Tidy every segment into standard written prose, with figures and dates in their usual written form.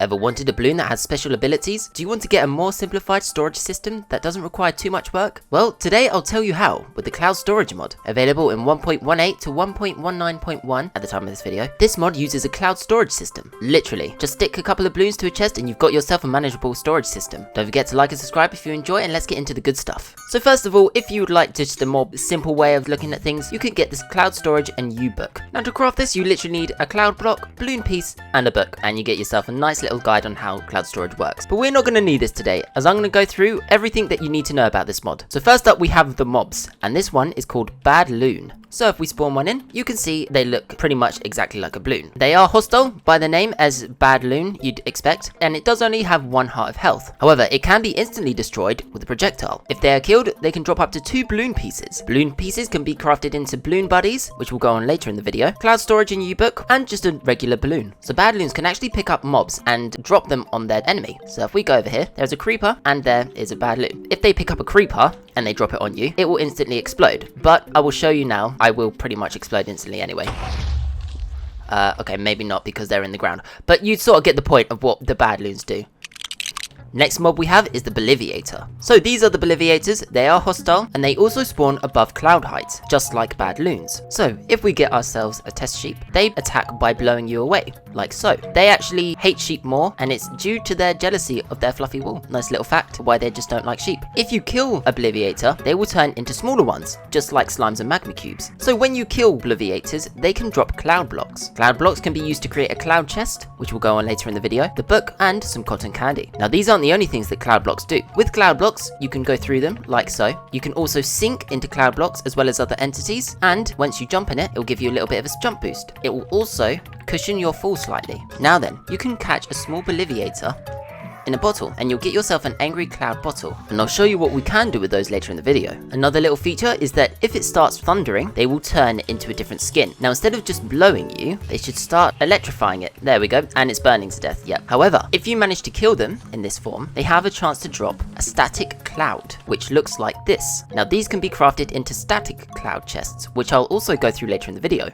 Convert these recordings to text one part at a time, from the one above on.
Ever wanted a balloon that has special abilities? Do you want to get a more simplified storage system that doesn't require too much work? Well, today I'll tell you how with the cloud storage mod, available in 1.18 to 1.19.1 at the time of this video. This mod uses a cloud storage system. Literally, just stick a couple of balloons to a chest and you've got yourself a manageable storage system. Don't forget to like and subscribe if you enjoy, and let's get into the good stuff. So first of all, if you would like just a more simple way of looking at things, you can get this cloud storage and U-book. Now to craft this, you literally need a cloud block, balloon piece, and a book, and you get yourself a nice little guide on how cloud storage works. But we're not going to need this today, as I'm going to go through everything that you need to know about this mod. So first up, we have the mobs, and this one is called Badloon. So if we spawn one in, you can see they look pretty much exactly like a balloon. They are hostile by the name as Badloon, you'd expect, and it does only have 1 heart of health. However, it can be instantly destroyed with a projectile. If they are killed, they can drop up to 2 balloon pieces. Balloon pieces can be crafted into balloon buddies, which we'll go on later in the video, cloud storage in U-book, and just a regular balloon. So Badloons can actually pick up mobs and drop them on their enemy. So if we go over here, there's a creeper and there is a Badloon. If they pick up a creeper and they drop it on you, it will instantly explode. But I will show you now, I will pretty much explode instantly anyway. Okay, maybe not because they're in the ground, but you sort of get the point of what the Badloons do. Next mob we have is the Bloviator. So these are the Bloviators, they are hostile, and they also spawn above cloud height, just like Badloons. So if we get ourselves a test sheep, they attack by blowing you away, like so. They actually hate sheep more, and it's due to their jealousy of their fluffy wool. Nice little fact why they just don't like sheep. If you kill a Bloviator, they will turn into smaller ones, just like slimes and magma cubes. So when you kill Bloviators, they can drop cloud blocks. Cloud blocks can be used to create a cloud chest, which we'll go on later in the video, the book, and some cotton candy. Now these aren't the only things that cloud blocks do. With cloud blocks, you can go through them like so. You can also sink into cloud blocks as well as other entities, and once you jump in it, it will give you a little bit of a jump boost. It will also cushion your fall slightly. Now then, you can catch a small Bloviator in a bottle, and you'll get yourself an angry cloud bottle, and I'll show you what we can do with those later in the video. Another little feature is that if it starts thundering, they will turn into a different skin. Now instead of just blowing you, they should start electrifying it. There we go, and it's burning to death, yep. However, if you manage to kill them in this form, they have a chance to drop a static cloud, which looks like this. Now these can be crafted into static cloud chests, which I'll also go through later in the video.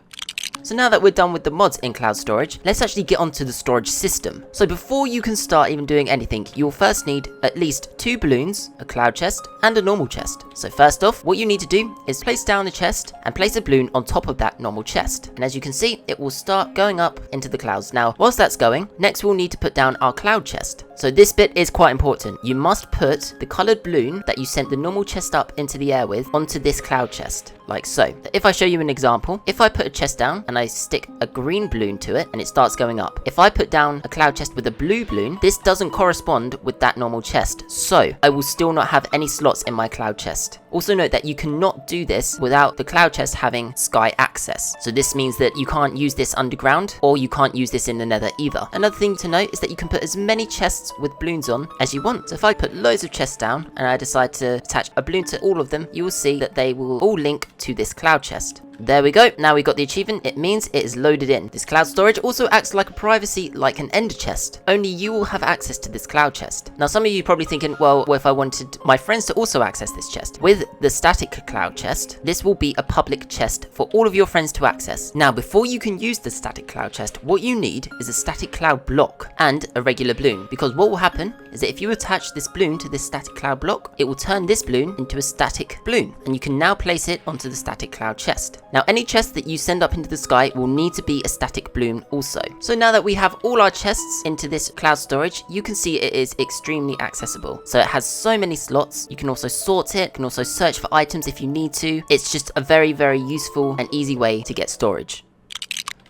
So now that we're done with the mods in cloud storage, let's actually get onto the storage system. So before you can start even doing anything, you'll first need at least 2 balloons, a cloud chest, and a normal chest. So first off, what you need to do is place down the chest and place a balloon on top of that normal chest. And as you can see, it will start going up into the clouds. Now, whilst that's going, next we'll need to put down our cloud chest. So this bit is quite important. You must put the colored balloon that you sent the normal chest up into the air with onto this cloud chest, like so. If I show you an example, if I put a chest down and I stick a green balloon to it and it starts going up. If I put down a cloud chest with a blue balloon, this doesn't correspond with that normal chest. So I will still not have any slots in my cloud chest. Also note that you cannot do this without the cloud chest having sky access. So this means that you can't use this underground, or you can't use this in the nether either. Another thing to note is that you can put as many chests with balloons on as you want. So if I put loads of chests down and I decide to attach a balloon to all of them, you will see that they will all link to this cloud chest. There we go, now we got the achievement. It means it is loaded in. This cloud storage also acts like a privacy, like an ender chest. Only you will have access to this cloud chest. Now some of you are probably thinking, well, what if I wanted my friends to also access this chest? With the static cloud chest, this will be a public chest for all of your friends to access. Now before you can use the static cloud chest, what you need is a static cloud block and a regular balloon, because what will happen is that if you attach this balloon to this static cloud block, it will turn this balloon into a static balloon, and you can now place it onto the static cloud chest. Now any chest that you send up into the sky will need to be a static balloon also. So now that we have all our chests into this cloud storage, you can see it is extremely accessible. So it has so many slots. You can also sort it, you can also search for items if you need to. It's just a very, very useful and easy way to get storage.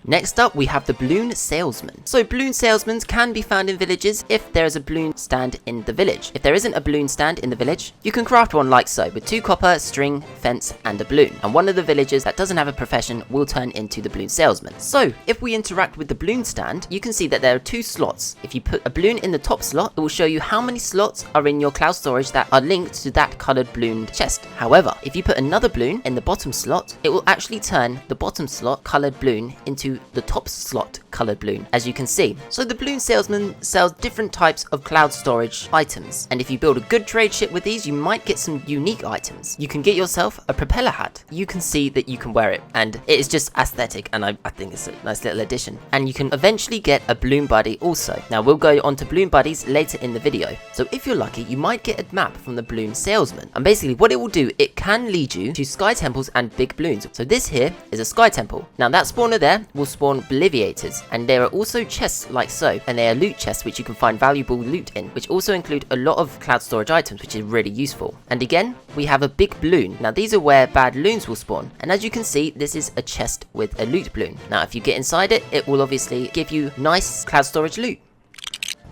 Next up, we have the Balloon Salesman. So balloon salesmen can be found in villages if there is a balloon stand in the village. If there isn't a balloon stand in the village, you can craft one like so, with 2 copper, string, fence, and a balloon. And one of the villagers that doesn't have a profession will turn into the balloon salesman. So if we interact with the balloon stand, you can see that there are 2 slots. If you put a balloon in the top slot, it will show you how many slots are in your cloud storage that are linked to that colored ballooned chest. However, if you put another balloon in the bottom slot, it will actually turn the bottom slot colored balloon into to the top slot colored balloon, as you can see. So the Balloon Salesman sells different types of cloud storage items, and if you build a good trade ship with these, you might get some unique items. You can get yourself a propeller hat. You can see that you can wear it, and it is just aesthetic, and I think it's a nice little addition. And you can eventually get a balloon buddy also. Now we'll go on to balloon buddies later in the video. So if you're lucky, you might get a map from the Balloon Salesman, and basically what it will do, it can lead you to sky temples and big balloons. So this here is a sky temple. Now that spawner there will spawn Bloviators, and there are also chests like so, and they are loot chests which you can find valuable loot in, which also include a lot of cloud storage items, which is really useful. And again, we have a big balloon. Now these are where Badloons will spawn, and as you can see, this is a chest with a loot balloon. Now if you get inside it, it will obviously give you nice cloud storage loot.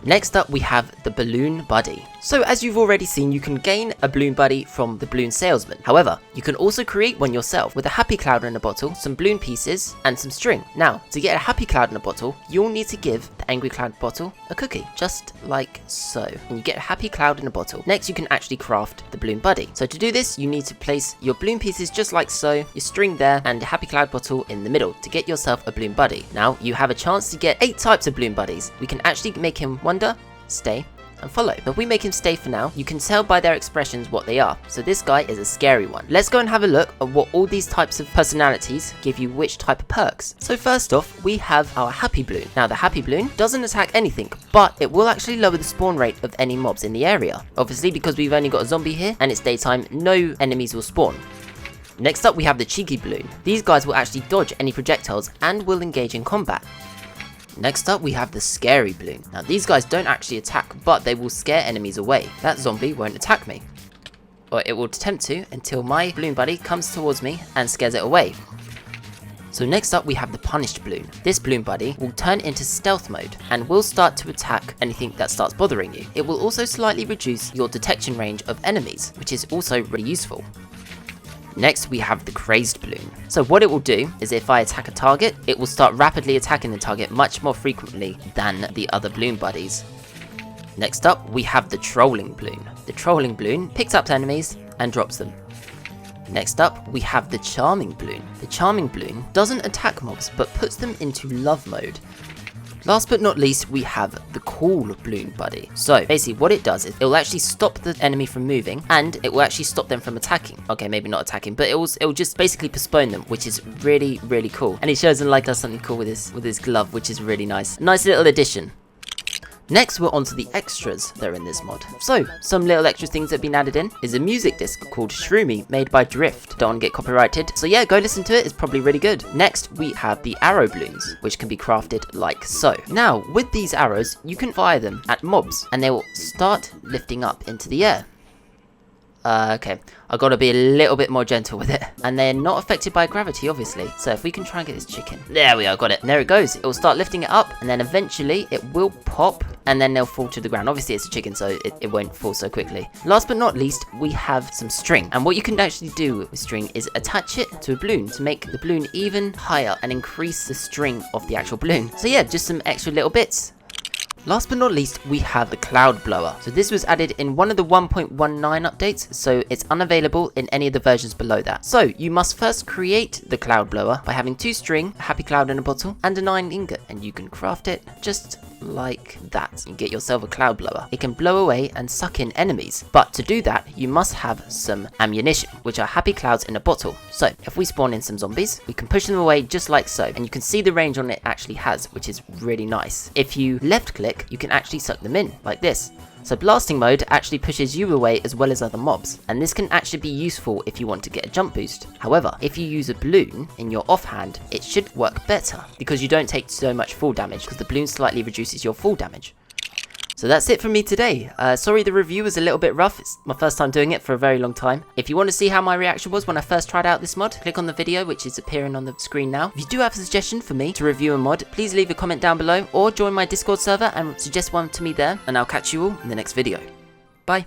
Next up, we have the Balloon Buddy. So as you've already seen, you can gain a Balloon Buddy from the Balloon Salesman. However, you can also create one yourself with a Happy Cloud in a bottle, some balloon pieces, and some string. Now, to get a Happy Cloud in a bottle, you'll need to give the Angry Cloud bottle a cookie, just like so. And you get a Happy Cloud in a bottle. Next, you can actually craft the Balloon Buddy. So to do this, you need to place your balloon pieces just like so, your string there, and a Happy Cloud bottle in the middle to get yourself a Balloon Buddy. Now, you have a chance to get 8 types of Balloon Buddies. We can actually make him wonder, stay, and follow. Now if we make him stay for now, you can tell by their expressions what they are. So this guy is a scary one. Let's go and have a look at what all these types of personalities give you which type of perks. So first off, we have our Happy Balloon. Now the Happy Balloon doesn't attack anything, but it will actually lower the spawn rate of any mobs in the area. Obviously, because we've only got a zombie here and it's daytime, no enemies will spawn. Next up, we have the Cheeky Balloon. These guys will actually dodge any projectiles and will engage in combat. Next up, we have the Scary Balloon. Now these guys don't actually attack, but they will scare enemies away. That zombie won't attack me, or it will attempt to until my balloon buddy comes towards me and scares it away. So next up, we have the Punished Balloon. This balloon buddy will turn into stealth mode and will start to attack anything that starts bothering you. It will also slightly reduce your detection range of enemies, which is also really useful. Next, we have the Crazed Balloon. So what it will do is if I attack a target, it will start rapidly attacking the target much more frequently than the other balloon buddies. Next up, we have the Trolling Balloon. The Trolling Balloon picks up enemies and drops them. Next up, we have the Charming Balloon. The Charming Balloon doesn't attack mobs, but puts them into love mode. Last but not least, we have the Cool Balloon Buddy. So basically what it does is it will actually stop the enemy from moving, and it will actually stop them from attacking. Okay, maybe not attacking, but it will just basically postpone them, which is really, really cool. And he shows him like does something cool with his glove, which is really nice. Nice little addition. Next, we're on to the extras that are in this mod. So, some little extra things that have been added in is a music disc called Shroomy, made by Drift. Don't want to get copyrighted, so yeah, go listen to it, it's probably really good. Next, we have the arrow balloons, which can be crafted like so. Now, with these arrows, you can fire them at mobs, and they will start lifting up into the air. Okay, I gotta be a little bit more gentle with it. And they're not affected by gravity, obviously. So if we can try and get this chicken. There we are, got it. And there it goes. It will start lifting it up, and then eventually it will pop, and then they'll fall to the ground. Obviously it's a chicken, so it won't fall so quickly. Last but not least, we have some string. And what you can actually do with string is attach it to a balloon to make the balloon even higher and increase the string of the actual balloon. So yeah, just some extra little bits. Last but not least, we have the Cloud Blower. So this was added in one of the 1.19 updates, so it's unavailable in any of the versions below that. So you must first create the Cloud Blower by having 2 string, a Happy Cloud in a bottle, and a 9 ingot, and you can craft it just like that. You get yourself a Cloud Blower. It can blow away and suck in enemies, but to do that, you must have some ammunition, which are Happy Clouds in a bottle. So if we spawn in some zombies, we can push them away just like so, and you can see the range on it actually has, which is really nice. If you left click, you can actually suck them in, like this. So blasting mode actually pushes you away as well as other mobs, and this can actually be useful if you want to get a jump boost. However, if you use a balloon in your offhand, it should work better, because you don't take so much fall damage, because the balloon slightly reduces your fall damage. So that's it from me today. Sorry the review was a little bit rough, it's my first time doing it for a very long time. If you want to see how my reaction was when I first tried out this mod, click on the video which is appearing on the screen now. If you do have a suggestion for me to review a mod, please leave a comment down below, or join my Discord server and suggest one to me there, and I'll catch you all in the next video. Bye!